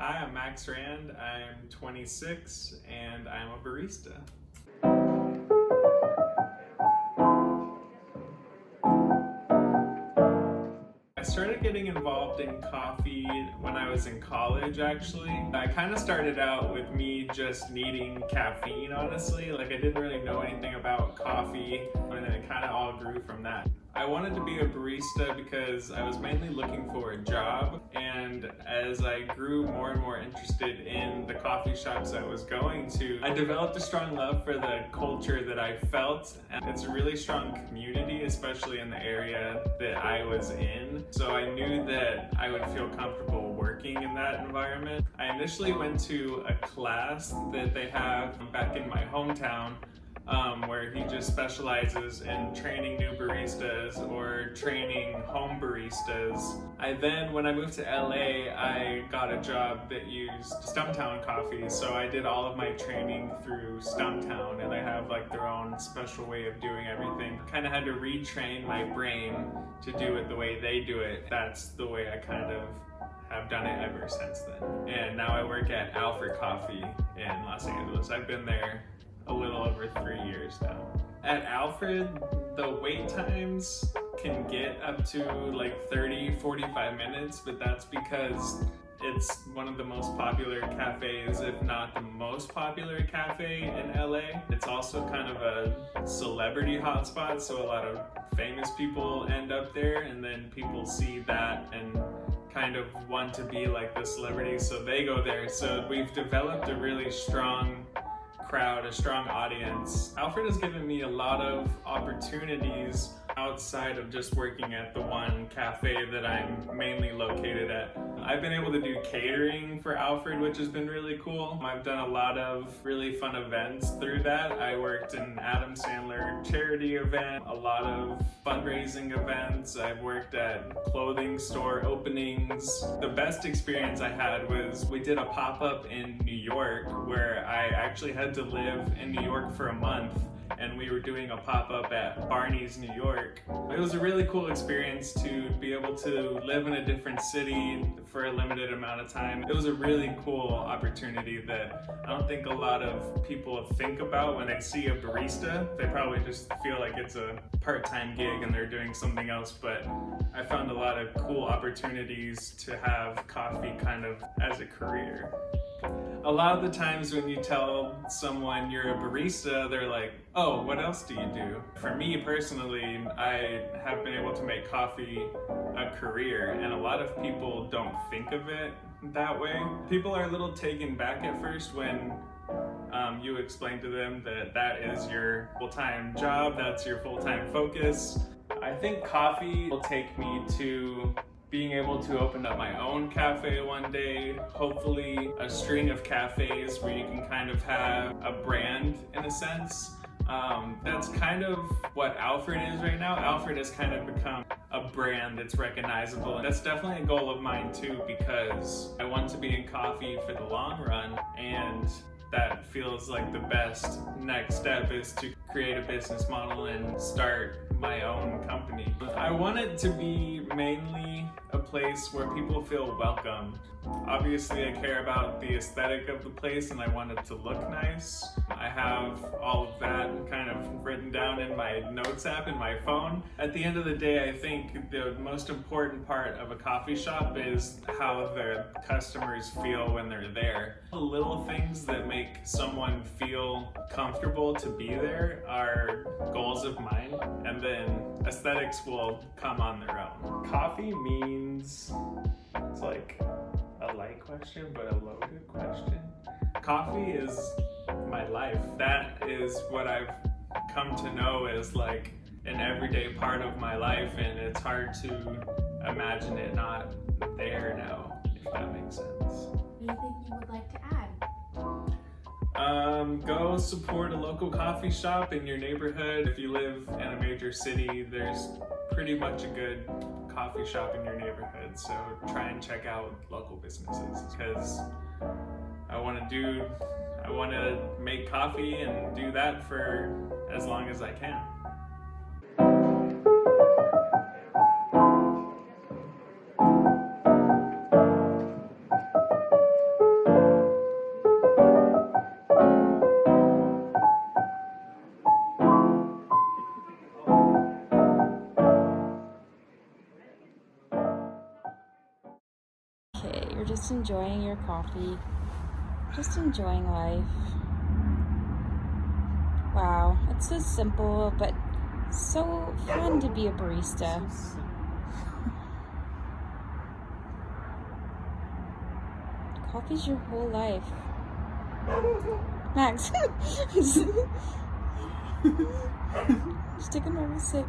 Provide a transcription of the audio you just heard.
Hi, I'm Max Rand. I'm 26 and I'm a barista. I started getting involved in coffee when I was in college, actually. I kind of started out with me just needing caffeine, honestly. Like, I didn't really know anything about coffee, and then it kind of all grew from that. I wanted to be a barista because I was mainly looking for a job, and as I grew more and more interested in the coffee shops I was going to, I developed a strong love for the culture that I felt, and it's a really strong community, especially in the area that I was in. So I knew that I would feel comfortable working in that environment. I initially went to a class that they have back in my hometown, where he just specializes in training new baristas or training home baristas. When I moved to LA, I got a job that used Stumptown coffee, so I did all of my training through Stumptown, and they have like their own special way of doing everything. Kind of had to retrain my brain to do it the way they do it. That's the way I kind of have done it ever since then. And now I work at Alfred Coffee in Los Angeles. I've been there a little over 3 years now. At Alfred, the wait times can get up to like 30-45 minutes, but that's because it's one of the most popular cafes, if not the most popular cafe in LA. It's also kind of a celebrity hotspot, so a lot of famous people end up there, and then people see that and kind of want to be like the celebrity, so they go there. So we've developed a really strong crowd, a strong audience. Alfred has given me a lot of opportunities outside of just working at the one cafe that I'm mainly located at. I've been able to do catering for Alfred, which has been really cool. I've done a lot of really fun events through that. I worked in Adam Sandler charity event, a lot of fundraising events. I've worked at clothing store openings. The best experience I had was we did a pop-up in New York where I actually had to live in New York for a month, and we were doing a pop-up at Barney's, New York. It was a really cool experience to be able to live in a different city for a limited amount of time. It was a really cool opportunity that I don't think a lot of people think about when they see a barista. They probably just feel like it's a part-time gig and they're doing something else, but I found a lot of cool opportunities to have coffee kind of as a career. A lot of the times when you tell someone you're a barista, they're like, oh, what else do you do? For me personally, I have been able to make coffee a career, and a lot of people don't think of it that way. People are a little taken back at first when you explain to them that that is your full-time job, that's your full-time focus. I think coffee will take me to being able to open up my own cafe one day, hopefully a string of cafes where you can kind of have a brand in a sense. That's kind of what Alfred is right now. Alfred has kind of become a brand that's recognizable. And that's definitely a goal of mine too, because I want to be in coffee for the long run, and that feels like the best next step is to create a business model and start my own company. I want it to be mainly a place where people feel welcome. Obviously, I care about the aesthetic of the place and I want it to look nice. I have all of that kind of written down in my notes app in my phone. At the end of the day, I think the most important part of a coffee shop is how the customers feel when they're there. The little things that make someone feel comfortable to be there are goals of mine, and then aesthetics will come on their own. Coffee means, it's like a light question, but a loaded question. Coffee is my life. That is what I've come to know as like an everyday part of my life, and it's hard to imagine it not there now, if that makes sense. Anything you would like to add? Go support a local coffee shop in your neighborhood. If you live in a major city, there's pretty much a good coffee shop in your neighborhood, so try and check out local businesses, because I want to make coffee and do that for as long as I can. just enjoying your coffee, just enjoying life. Wow, it's so simple, but so fun to be a barista. Coffee's your whole life. Max, just take a normal sip.